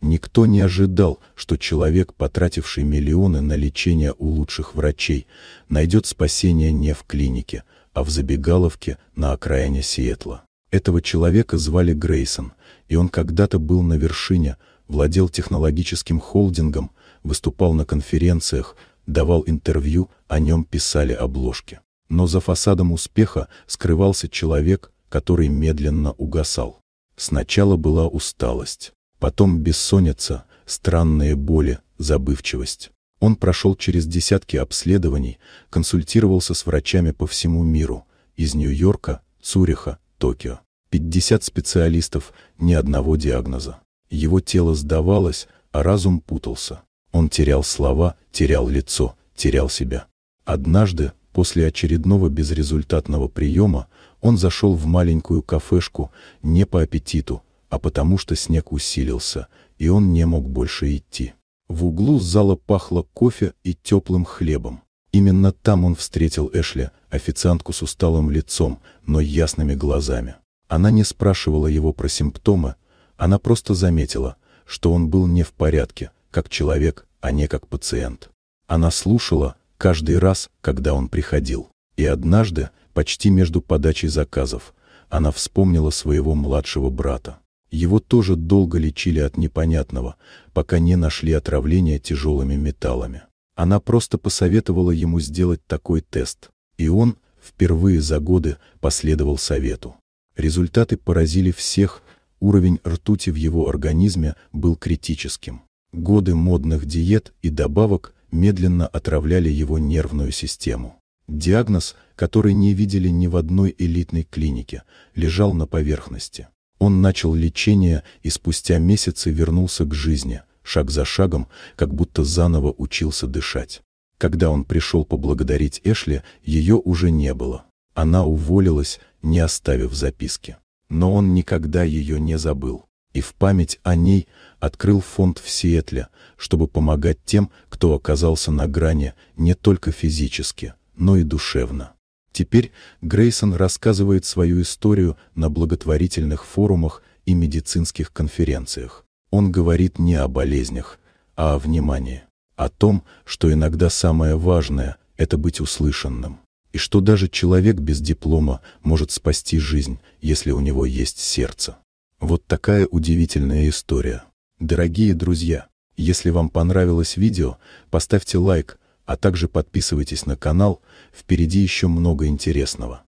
Никто не ожидал, что человек, потративший миллионы на лечение у лучших врачей, найдет спасение не в клинике, а в забегаловке на окраине Сиэтла. Этого человека звали Грейсон, и он когда-то был на вершине, владел технологическим холдингом, выступал на конференциях, давал интервью, о нем писали обложки. Но за фасадом успеха скрывался человек, который медленно угасал. Сначала была усталость, потом бессонница, странные боли, забывчивость. Он прошел через десятки обследований, консультировался с врачами по всему миру, из Нью-Йорка, Цюриха, Токио. 50 специалистов, ни одного диагноза. Его тело сдавалось, а разум путался. Он терял слова, терял лицо, терял себя. Однажды, после очередного безрезультатного приема, он зашел в маленькую кафешку не по аппетиту, а потому что снег усилился, и он не мог больше идти. В углу зала пахло кофе и теплым хлебом. Именно там он встретил Эшли, официантку с усталым лицом, но ясными глазами. Она не спрашивала его про симптомы, она просто заметила, что он был не в порядке, как человек, а не как пациент. Она слушала каждый раз, когда он приходил. И однажды, почти между подачей заказов, она вспомнила своего младшего брата. Его тоже долго лечили от непонятного, пока не нашли отравление тяжелыми металлами. Она просто посоветовала ему сделать такой тест, и он, впервые за годы, последовал совету. Результаты поразили всех, уровень ртути в его организме был критическим. Годы модных диет и добавок медленно отравляли его нервную систему. Диагноз, который не видели ни в одной элитной клинике, лежал на поверхности. Он начал лечение и спустя месяцы вернулся к жизни, шаг за шагом, как будто заново учился дышать. Когда он пришел поблагодарить Эшли, ее уже не было. Она уволилась, не оставив записки. Но он никогда ее не забыл. И в память о ней открыл фонд в Сиэтле, чтобы помогать тем, кто оказался на грани не только физически, но и душевно. Теперь Грейсон рассказывает свою историю на благотворительных форумах и медицинских конференциях. Он говорит не о болезнях, а о внимании. О том, что иногда самое важное – это быть услышанным. И что даже человек без диплома может спасти жизнь, если у него есть сердце. Вот такая удивительная история. Дорогие друзья, если вам понравилось видео, поставьте лайк, а также подписывайтесь на канал, впереди еще много интересного.